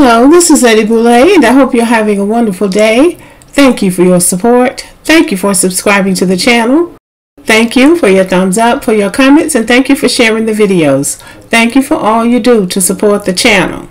Hello, this is Lady Boulay, and I hope you're having a wonderful day. Thank you for your support. Thank you for subscribing to the channel. Thank you for your thumbs up, for your comments, and thank you for sharing the videos. Thank you for all you do to support the channel.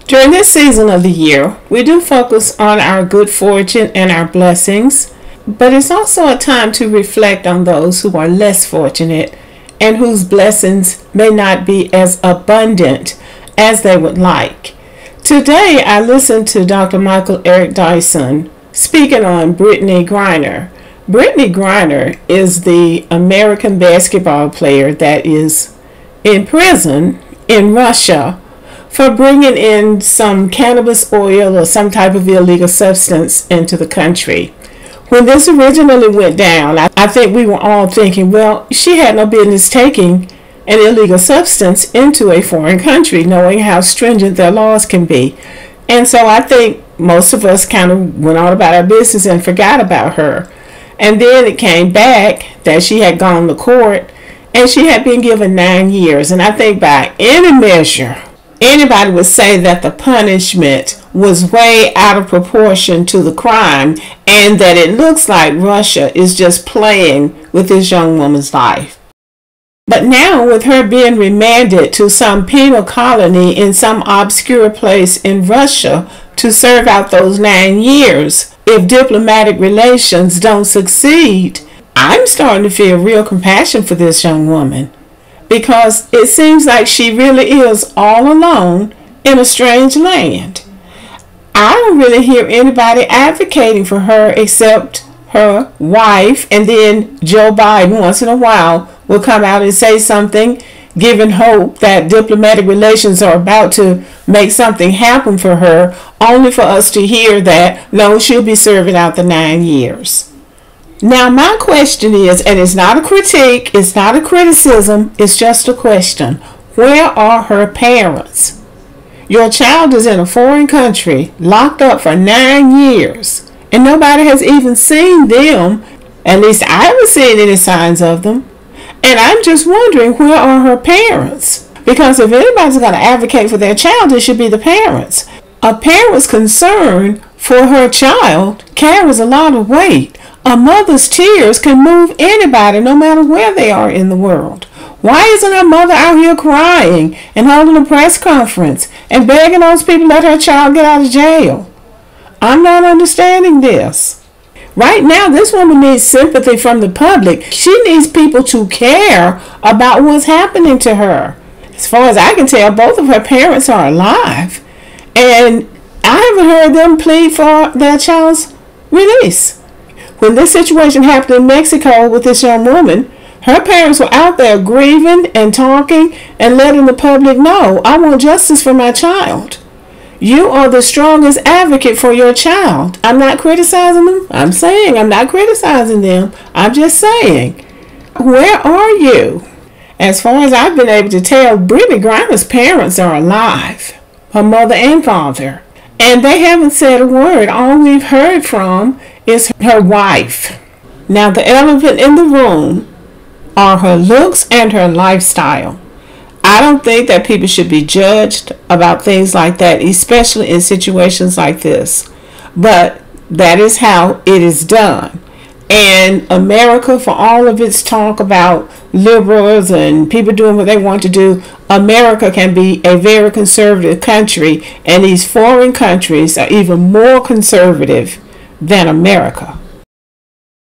During this season of the year, we do focus on our good fortune and our blessings, but it's also a time to reflect on those who are less fortunate and whose blessings may not be as abundant as they would like. Today, I listened to Dr. Michael Eric Dyson speaking on Brittney Griner. Brittney Griner is the American basketball player that is in prison in Russia for bringing in some cannabis oil or some type of illegal substance into the country. When this originally went down, I think we were all thinking, well, she had no business taking an illegal substance into a foreign country, knowing how stringent their laws can be. And so I think most of us kind of went on about our business and forgot about her. And then it came back that she had gone to court and she had been given 9 years. And I think by any measure, anybody would say that the punishment was way out of proportion to the crime, and that it looks like Russia is just playing with this young woman's life. But now, with her being remanded to some penal colony in some obscure place in Russia to serve out those 9 years, if diplomatic relations don't succeed, I'm starting to feel real compassion for this young woman, because it seems like she really is all alone in a strange land. I don't really hear anybody advocating for her except her wife, and then Joe Biden once in a while will come out and say something, giving hope that diplomatic relations are about to make something happen for her, only for us to hear that, no, she'll be serving out the 9 years. Now, my question is, and it's not a critique, it's not a criticism, it's just a question. Where are her parents? Your child is in a foreign country, locked up for 9 years, and nobody has even seen them. At least I haven't seen any signs of them. And I'm just wondering, where are her parents? Because if anybody's going to advocate for their child, it should be the parents. A parent's concern for her child carries a lot of weight. A mother's tears can move anybody, no matter where they are in the world. Why isn't her mother out here crying and holding a press conference and begging those people to let her child get out of jail? I'm not understanding this. Right now, this woman needs sympathy from the public. She needs people to care about what's happening to her. As far as I can tell, both of her parents are alive, and I haven't heard them plead for their child's release. When this situation happened in Mexico with this young woman, her parents were out there grieving and talking and letting the public know, I want justice for my child. You are the strongest advocate for your child. I'm not criticizing them. I'm saying I'm not criticizing them. I'm just saying, where are you? As far as I've been able to tell, Brittney Griner's parents are alive, her mother and father, and they haven't said a word. All we've heard from is her wife. Now, the elephant in the room are her looks and her lifestyle. I don't think that people should be judged about things like that, especially in situations like this. But that is how it is done. And America, for all of its talk about liberals and people doing what they want to do, America can be a very conservative country, and these foreign countries are even more conservative than America.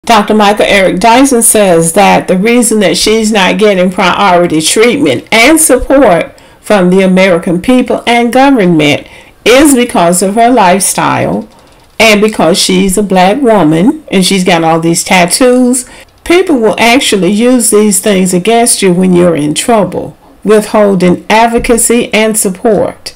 Dr. Michael Eric Dyson says that the reason that she's not getting priority treatment and support from the American people and government is because of her lifestyle and because she's a black woman and she's got all these tattoos. People will actually use these things against you when you're in trouble, withholding advocacy and support.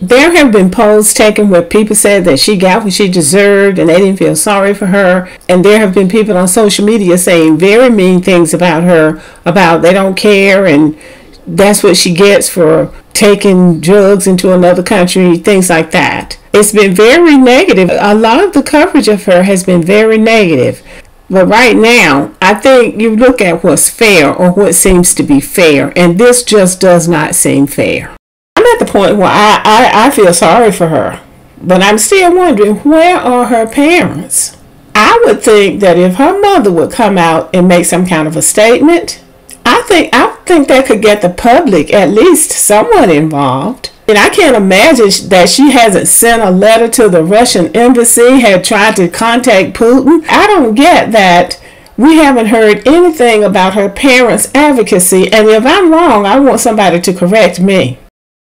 There have been polls taken where people said that she got what she deserved and they didn't feel sorry for her. And there have been people on social media saying very mean things about her, about they don't care and that's what she gets for taking drugs into another country, things like that. It's been very negative. A lot of the coverage of her has been very negative. But right now, I think you look at what's fair or what seems to be fair, and this just does not seem fair. I'm at the point where I feel sorry for her. But I'm still wondering, where are her parents? I would think that if her mother would come out and make some kind of a statement, I think that could get the public at least somewhat involved. And I can't imagine that she hasn't sent a letter to the Russian embassy, had tried to contact Putin. I don't get that we haven't heard anything about her parents' advocacy. And if I'm wrong, I want somebody to correct me.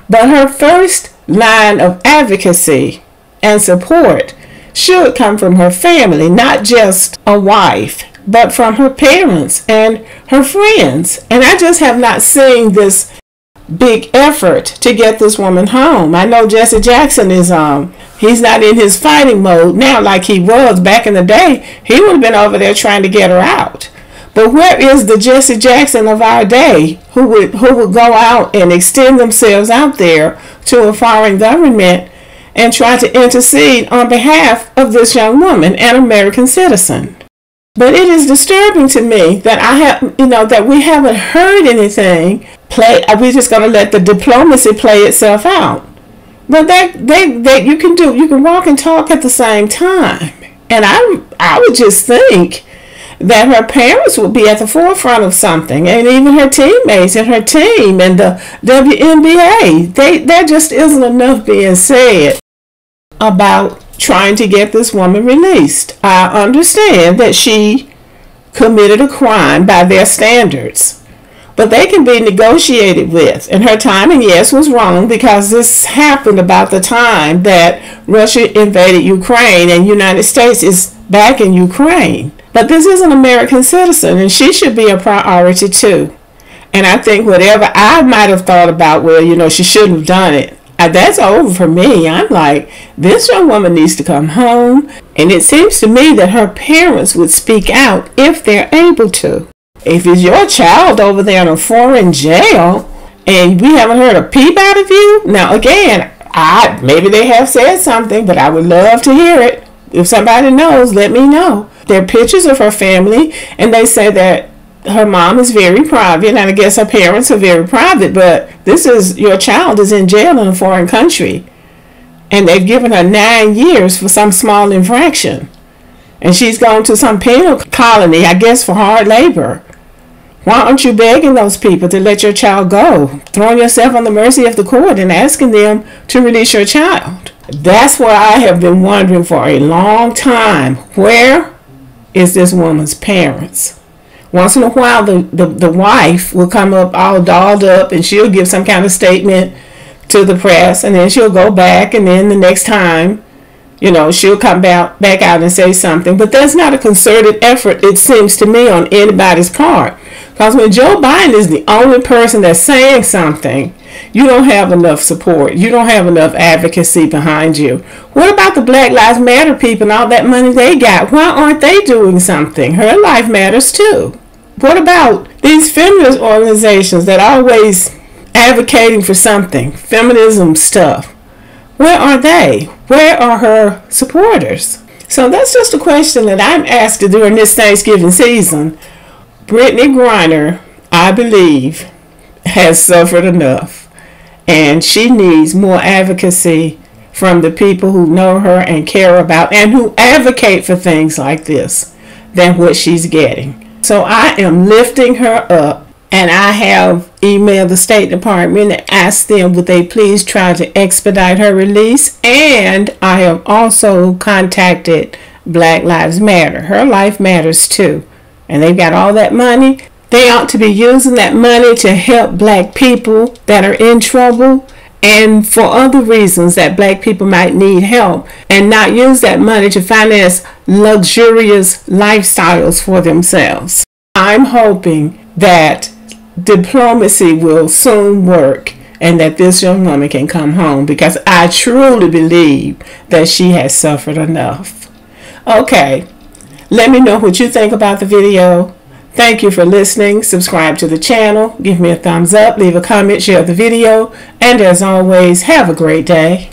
But her first line of advocacy and support should come from her family, not just a wife, but from her parents and her friends. And I just have not seen this big effort to get this woman home. I know Jesse Jackson is he's not in his fighting mode now like he was back in the day. He would have been over there trying to get her out. But where is the Jesse Jackson of our day who would go out and extend themselves out there to a foreign government and try to intercede on behalf of this young woman, an American citizen? But it is disturbing to me that that we haven't heard anything. We're just going to let the diplomacy play itself out. But that you can walk and talk at the same time. And I would just think that her parents would be at the forefront of something, and even her teammates and her team and the WNBA. There just isn't enough being said about trying to get this woman released. I understand that she committed a crime by their standards, but they can be negotiated with. And her timing, yes, was wrong, because this happened about the time that Russia invaded Ukraine and United States is back in Ukraine. But this is an American citizen, and she should be a priority too. And I think whatever I might have thought about, well, she shouldn't have done it, that's over for me. I'm like, this young woman needs to come home. And it seems to me that her parents would speak out if they're able to. If it's your child over there in a foreign jail and we haven't heard a peep out of you, now again, maybe they have said something, but I would love to hear it. If somebody knows, let me know. There are pictures of her family, and they say that her mom is very private, and I guess her parents are very private, but your child is in jail in a foreign country, and they've given her 9 years for some small infraction, and she's gone to some penal colony, I guess, for hard labor. Why aren't you begging those people to let your child go, throwing yourself on the mercy of the court and asking them to release your child? That's what I have been wondering for a long time. Where is this woman's parents? Once in a while, the wife will come up all dolled up, and she'll give some kind of statement to the press, and then she'll go back, and then the next time, she'll come back out and say something. But that's not a concerted effort, it seems to me, on anybody's part. Because when Joe Biden is the only person that's saying something, you don't have enough support. You don't have enough advocacy behind you. What about the Black Lives Matter people and all that money they got? Why aren't they doing something? Her life matters too. What about these feminist organizations that are always advocating for something, feminism stuff? Where are they? Where are her supporters? So that's just a question that I'm asked during this Thanksgiving season. Brittney Griner, I believe, has suffered enough, and she needs more advocacy from the people who know her and care about and who advocate for things like this than what she's getting. So I am lifting her up, and I have emailed the State Department and asked them would they please try to expedite her release, and I have also contacted Black Lives Matter. Her life matters too, and they've got all that money. They ought to be using that money to help black people that are in trouble and for other reasons that black people might need help, and not use that money to finance luxurious lifestyles for themselves. I'm hoping that diplomacy will soon work and that this young woman can come home, because I truly believe that she has suffered enough. Okay, let me know what you think about the video. Thank you for listening. Subscribe to the channel. Give me a thumbs up. Leave a comment. Share the video. And as always, have a great day.